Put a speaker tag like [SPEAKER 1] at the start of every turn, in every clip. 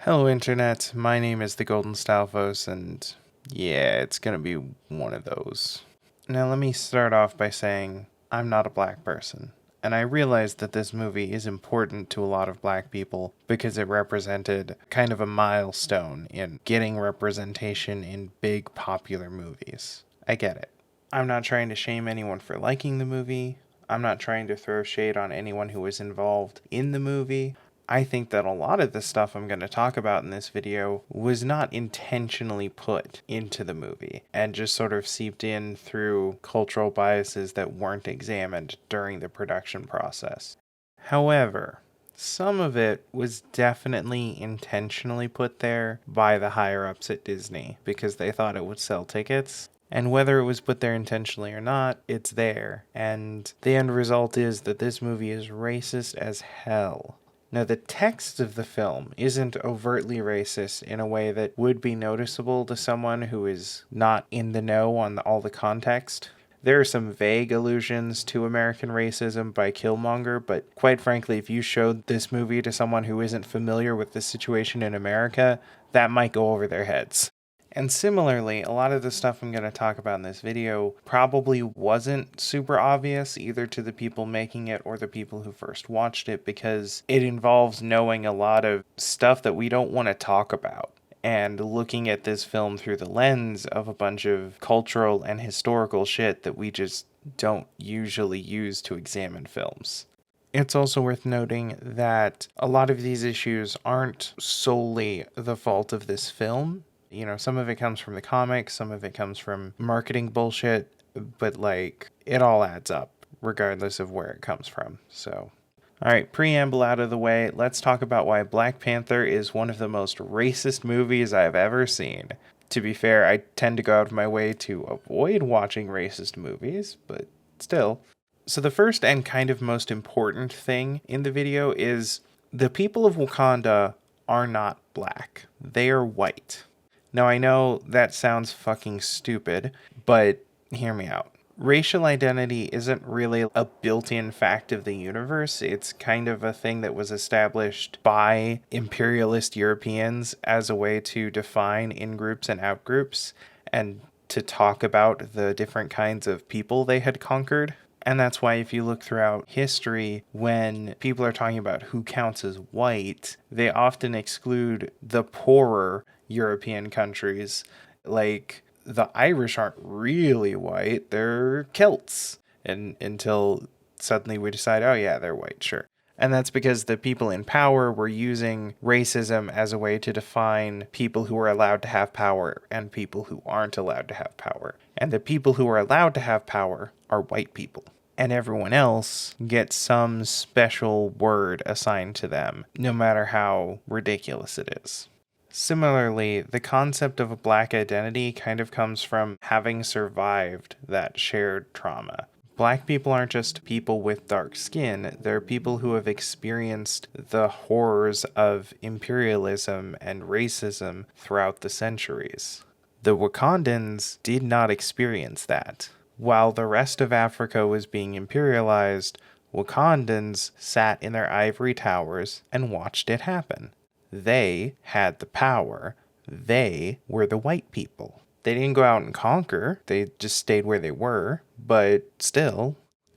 [SPEAKER 1] Hello Internet, my name is the Golden Stalfos, and yeah, it's gonna be one of those. Now let me start off by saying I'm not a black person, and I realize that this movie is important to a lot of black people because it represented kind of a milestone in getting representation in big popular movies. I get it. I'm not trying to shame anyone for liking the movie. I'm not trying to throw shade on anyone who was involved in the movie. I think that a lot of the stuff I'm going to talk about in this video was not intentionally put into the movie and just sort of seeped in through cultural biases that weren't examined during the production process. However, some of it was definitely intentionally put there by the higher ups at Disney because they thought it would sell tickets. And whether it was put there intentionally or not, it's there. And the end result is that this movie is racist as hell. Now, the text of the film isn't overtly racist in a way that would be noticeable to someone who is not in the know on all the context. There are some vague allusions to American racism by Killmonger, but quite frankly, if you showed this movie to someone who isn't familiar with the situation in America, that might go over their heads. And similarly, a lot of the stuff I'm going to talk about in this video probably wasn't super obvious either to the people making it or the people who first watched it because it involves knowing a lot of stuff that we don't want to talk about and looking at this film through the lens of a bunch of cultural and historical shit that we just don't usually use to examine films. It's also worth noting that a lot of these issues aren't solely the fault of this film. You know, some of it comes from the comics, some of it comes from marketing bullshit, but it all adds up regardless of where it comes from. So, alright, preamble out of the way, let's talk about why Black Panther is one of the most racist movies I've ever seen. To be fair, I tend to go out of my way to avoid watching racist movies, but still. So the first and kind of most important thing in the video is the people of Wakanda are not black. They are white. Now, I know that sounds fucking stupid, but hear me out. Racial identity isn't really a built-in fact of the universe. It's kind of a thing that was established by imperialist Europeans as a way to define in-groups and out-groups and to talk about the different kinds of people they had conquered. And that's why if you look throughout history, when people are talking about who counts as white, they often exclude the poorer European countries. Like, the Irish aren't really white, they're Celts. And until suddenly we decide, oh yeah, they're white, sure. And that's because the people in power were using racism as a way to define people who are allowed to have power and people who aren't allowed to have power. And the people who are allowed to have power are white people. And everyone else gets some special word assigned to them, no matter how ridiculous it is. Similarly, the concept of a black identity kind of comes from having survived that shared trauma. Black people aren't just people with dark skin, they're people who have experienced the horrors of imperialism and racism throughout the centuries. The Wakandans did not experience that. While the rest of Africa was being imperialized, Wakandans sat in their ivory towers and watched it happen. They had the power. They were the white people. They didn't go out and conquer. They just stayed where they were, but still.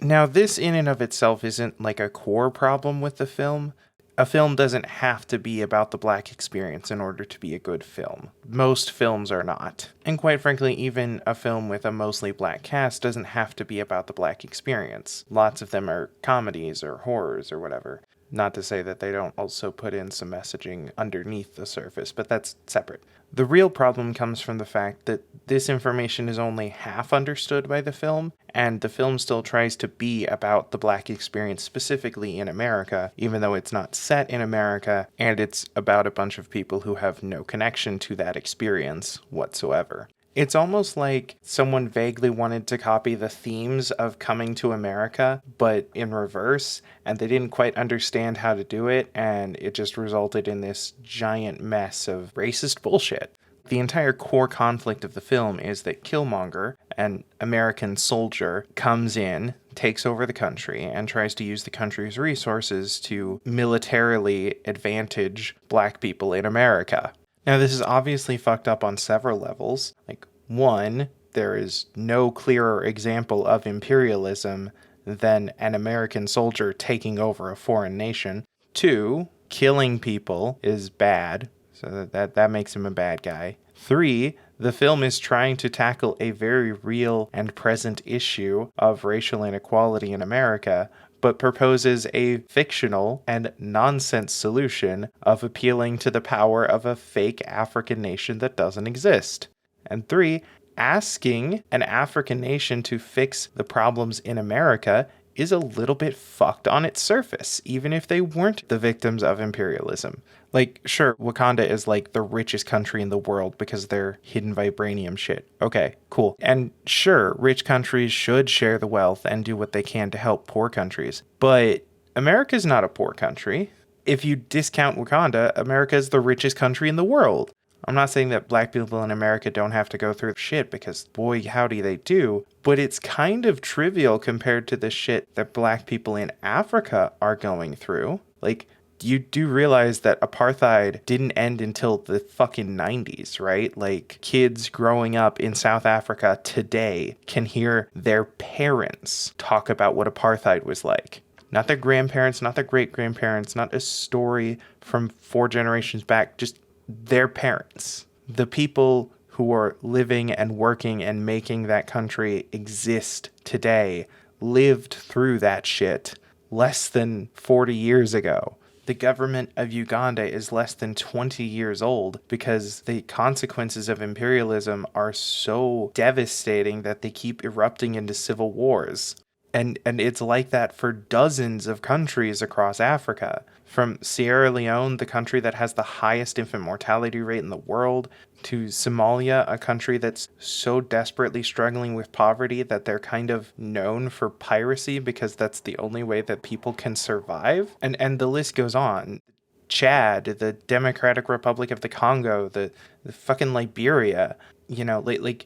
[SPEAKER 1] Now, this in and of itself isn't like a core problem with the film. A film doesn't have to be about the black experience in order to be a good film. Most films are not. And quite frankly, even a film with a mostly black cast doesn't have to be about the black experience. Lots of them are comedies or horrors or whatever. Not to say that they don't also put in some messaging underneath the surface, but that's separate. The real problem comes from the fact that this information is only half understood by the film, and the film still tries to be about the black experience specifically in America, even though it's not set in America, and it's about a bunch of people who have no connection to that experience whatsoever. It's almost like someone vaguely wanted to copy the themes of Coming to America, but in reverse, and they didn't quite understand how to do it, and it just resulted in this giant mess of racist bullshit. The entire core conflict of the film is that Killmonger, an American soldier comes in, takes over the country, and tries to use the country's resources to militarily advantage black people in America. Now, this is obviously fucked up on several levels. Like, one, there is no clearer example of imperialism than an American soldier taking over a foreign nation. Two, killing people is bad, so that makes him a bad guy. Three, the film is trying to tackle a very real and present issue of racial inequality in America, but proposes a fictional and nonsense solution of appealing to the power of a fake African nation that doesn't exist. And three, asking an African nation to fix the problems in America is a little bit fucked on its surface, even if they weren't the victims of imperialism. Like, sure, Wakanda is like the richest country in the world because they're hidden vibranium shit. Okay, cool. And sure, rich countries should share the wealth and do what they can to help poor countries. But America's not a poor country. If you discount Wakanda, America is the richest country in the world. I'm not saying that black people in America don't have to go through shit, because boy howdy they do, but it's kind of trivial compared to the shit that black people in Africa are going through. Like, you do realize that apartheid didn't end until the fucking 90s, right? Like, kids growing up in South Africa today can hear their parents talk about what apartheid was like. Not their grandparents, not their great-grandparents, not a story from 4 generations back, just their parents. The people who are living and working and making that country exist today lived through that shit less than 40 years ago. The government of Uganda is less than 20 years old because the consequences of imperialism are so devastating that they keep erupting into civil wars. And it's like that for dozens of countries across Africa. From Sierra Leone, the country that has the highest infant mortality rate in the world, to Somalia, a country that's so desperately struggling with poverty that they're kind of known for piracy because that's the only way that people can survive. And the list goes on. Chad, the Democratic Republic of the Congo, the fucking Liberia, like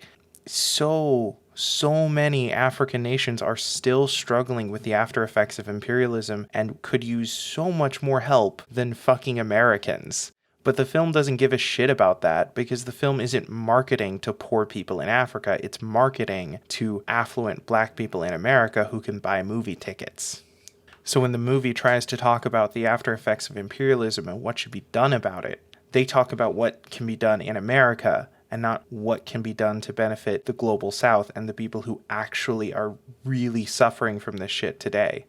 [SPEAKER 1] so many African nations are still struggling with the after effects of imperialism and could use so much more help than fucking Americans. But the film doesn't give a shit about that because the film isn't marketing to poor people in Africa. It's marketing to affluent black people in America who can buy movie tickets. So when the movie tries to talk about the after effects of imperialism and what should be done about it, they talk about what can be done in America and not what can be done to benefit the global south and the people who actually are really suffering from this shit today.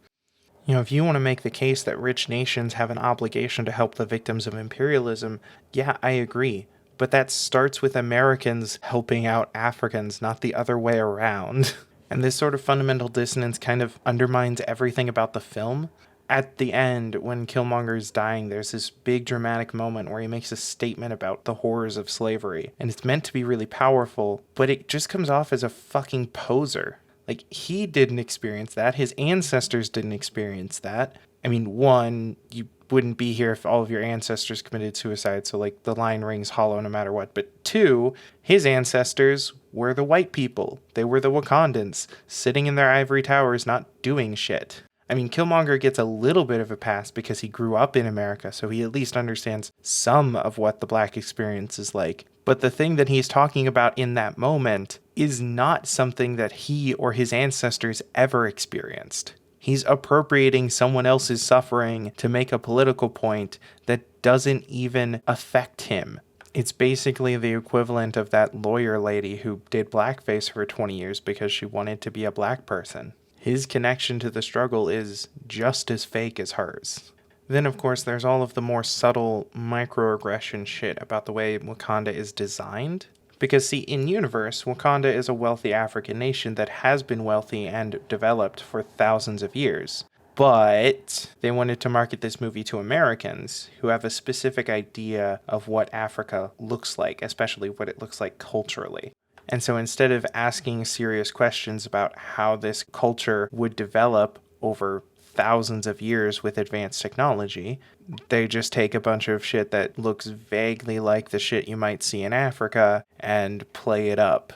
[SPEAKER 1] If you want to make the case that rich nations have an obligation to help the victims of imperialism, yeah, I agree. But that starts with Americans helping out Africans, not the other way around. And this sort of fundamental dissonance kind of undermines everything about the film. At the end, when Killmonger is dying, there's this big dramatic moment where he makes a statement about the horrors of slavery. And it's meant to be really powerful, but it just comes off as a fucking poser. Like, he didn't experience that. His ancestors didn't experience that. I mean, one, you wouldn't be here if all of your ancestors committed suicide, so, like, the line rings hollow no matter what. But two, his ancestors were the white people. They were the Wakandans, sitting in their ivory towers not doing shit. I mean, Killmonger gets a little bit of a pass because he grew up in America, so he at least understands some of what the black experience is like. But the thing that he's talking about in that moment is not something that he or his ancestors ever experienced. He's appropriating someone else's suffering to make a political point that doesn't even affect him. It's basically the equivalent of that lawyer lady who did blackface for 20 years because she wanted to be a black person. His connection to the struggle is just as fake as hers. Then, of course, there's all of the more subtle microaggression shit about the way Wakanda is designed. Because, see, in universe, Wakanda is a wealthy African nation that has been wealthy and developed for thousands of years. But they wanted to market this movie to Americans who have a specific idea of what Africa looks like, especially what it looks like culturally. And so instead of asking serious questions about how this culture would develop over thousands of years with advanced technology, they just take a bunch of shit that looks vaguely like the shit you might see in Africa and play it up.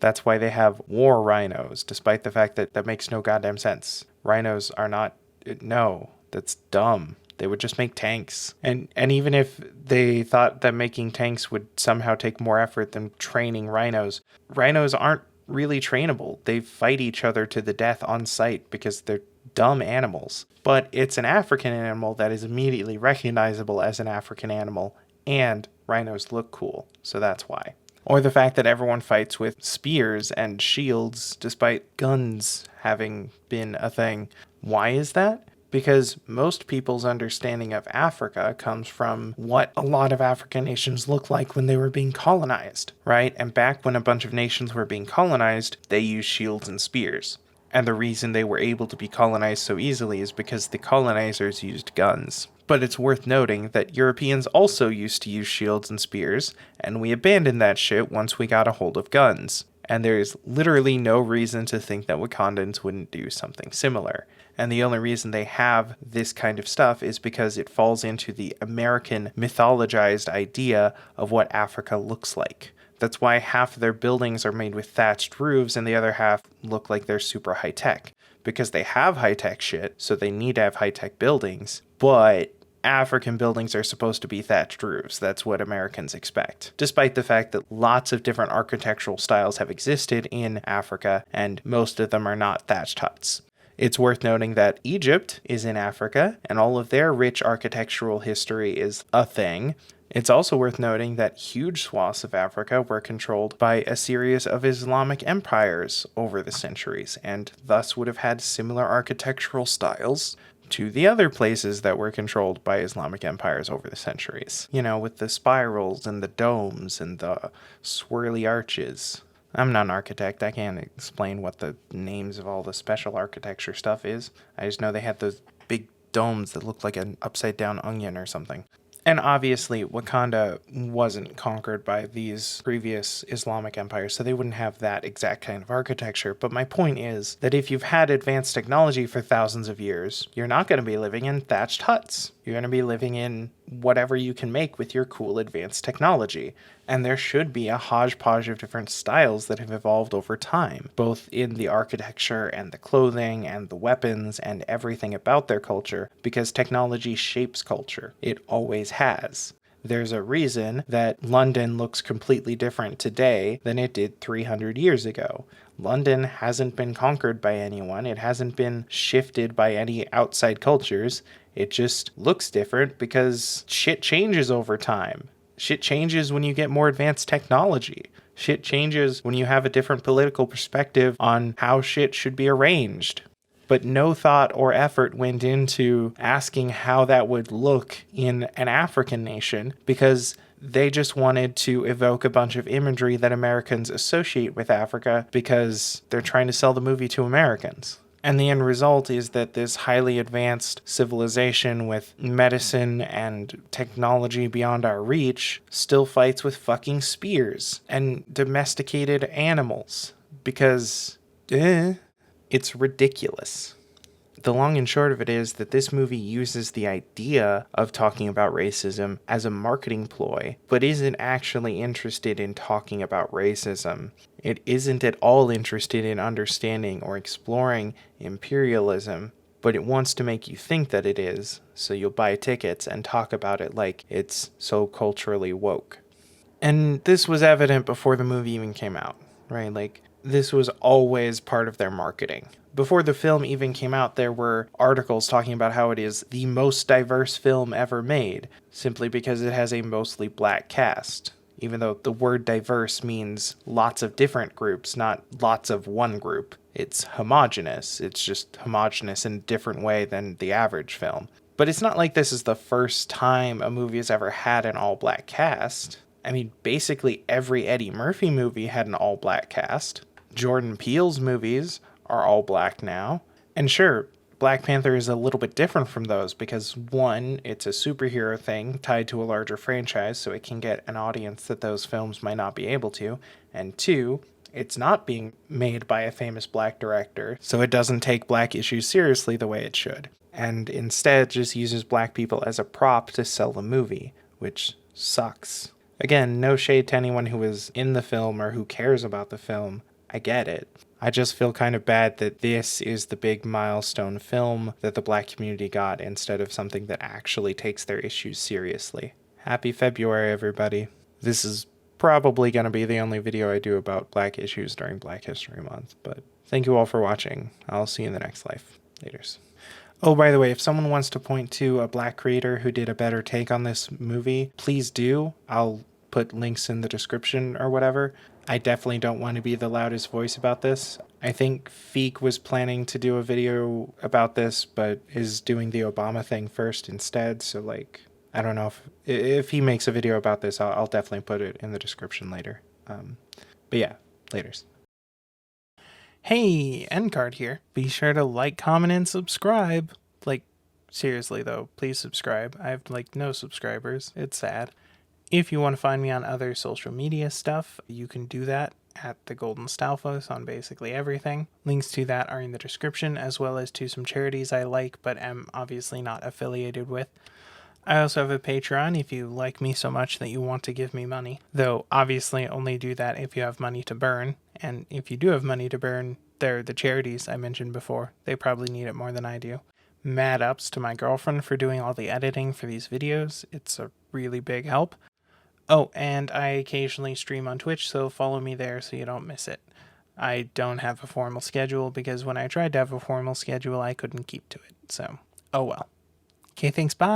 [SPEAKER 1] That's why they have war rhinos, despite the fact that that makes no goddamn sense. Rhinos are not... No, that's dumb. They would just make tanks. And even if they thought that making tanks would somehow take more effort than training rhinos, rhinos aren't really trainable. They fight each other to the death on sight because they're dumb animals. But it's an African animal that is immediately recognizable as an African animal, and rhinos look cool, so that's why. Or the fact that everyone fights with spears and shields despite guns having been a thing. Why is that? Because most people's understanding of Africa comes from what a lot of African nations looked like when they were being colonized, right? And back when a bunch of nations were being colonized, they used shields and spears. And the reason they were able to be colonized so easily is because the colonizers used guns. But it's worth noting that Europeans also used to use shields and spears, and we abandoned that shit once we got a hold of guns. And there's literally no reason to think that Wakandans wouldn't do something similar. And the only reason they have this kind of stuff is because it falls into the American mythologized idea of what Africa looks like. That's why half of their buildings are made with thatched roofs and the other half look like they're super high-tech. Because they have high-tech shit, so they need to have high-tech buildings, but African buildings are supposed to be thatched roofs. That's what Americans expect. Despite the fact that lots of different architectural styles have existed in Africa, and most of them are not thatched huts. It's worth noting that Egypt is in Africa, and all of their rich architectural history is a thing. It's also worth noting that huge swaths of Africa were controlled by a series of Islamic empires over the centuries, and thus would have had similar architectural styles to the other places that were controlled by Islamic empires over the centuries. You know, with the spirals and the domes and the swirly arches. I'm not an architect. I can't explain what the names of all the special architecture stuff is. I just know they had those big domes that looked like an upside-down onion or something. And obviously, Wakanda wasn't conquered by these previous Islamic empires, so they wouldn't have that exact kind of architecture. But my point is that if you've had advanced technology for thousands of years, you're not going to be living in thatched huts. You're going to be living in whatever you can make with your cool advanced technology. And there should be a hodgepodge of different styles that have evolved over time, both in the architecture and the clothing and the weapons and everything about their culture, because technology shapes culture. It always has. There's a reason that London looks completely different today than it did 300 years ago. London hasn't been conquered by anyone. It hasn't been shifted by any outside cultures. It just looks different because shit changes over time. Shit changes when you get more advanced technology. Shit changes when you have a different political perspective on how shit should be arranged. But no thought or effort went into asking how that would look in an African nation because they just wanted to evoke a bunch of imagery that Americans associate with Africa because they're trying to sell the movie to Americans. And the end result is that this highly advanced civilization with medicine and technology beyond our reach still fights with fucking spears and domesticated animals. Because, it's ridiculous. The long and short of it is that this movie uses the idea of talking about racism as a marketing ploy, but isn't actually interested in talking about racism. It isn't at all interested in understanding or exploring imperialism, but it wants to make you think that it is, so you'll buy tickets and talk about it like it's so culturally woke. And this was evident before the movie even came out, right? Like, this was always part of their marketing. Before the film even came out, there were articles talking about how it is the most diverse film ever made, simply because it has a mostly black cast. Even though the word diverse means lots of different groups, not lots of one group. It's homogenous. It's just homogenous in a different way than the average film. But it's not like this is the first time a movie has ever had an all-black cast. I mean, basically every Eddie Murphy movie had an all-black cast. Jordan Peele's movies are all black now. And sure, Black Panther is a little bit different from those because, one, it's a superhero thing tied to a larger franchise, so it can get an audience that those films might not be able to. And two, it's not being made by a famous black director, so it doesn't take black issues seriously the way it should. And instead just uses black people as a prop to sell the movie, which sucks. Again, no shade to anyone who was in the film or who cares about the film, I get it. I just feel kind of bad that this is the big milestone film that the black community got instead of something that actually takes their issues seriously. Happy February, everybody. This is probably going to be the only video I do about black issues during Black History Month, but thank you all for watching. I'll see you in the next life. Laters. Oh, by the way, if someone wants to point to a black creator who did a better take on this movie, please do. I'll put links in the description or whatever. I definitely don't want to be the loudest voice about this. I think Feek was planning to do a video about this, but is doing the Obama thing first instead. So, like, I don't know if he makes a video about this, I'll definitely put it in the description later. But yeah, laters. Hey, Endcard here. Be sure to like, comment, and subscribe. Like, seriously though, please subscribe. I have like no subscribers. It's sad. If you want to find me on other social media stuff, you can do that at the Golden Stalfos on basically everything. Links to that are in the description, as well as to some charities I like but am obviously not affiliated with. I also have a Patreon if you like me so much that you want to give me money, though obviously only do that if you have money to burn, and if you do have money to burn, they're the charities I mentioned before. They probably need it more than I do. Mad ups to my girlfriend for doing all the editing for these videos. It's a really big help. Oh, and I occasionally stream on Twitch, so follow me there so you don't miss it. I don't have a formal schedule because when I tried to have a formal schedule, I couldn't keep to it, so oh well. Okay, thanks, bye!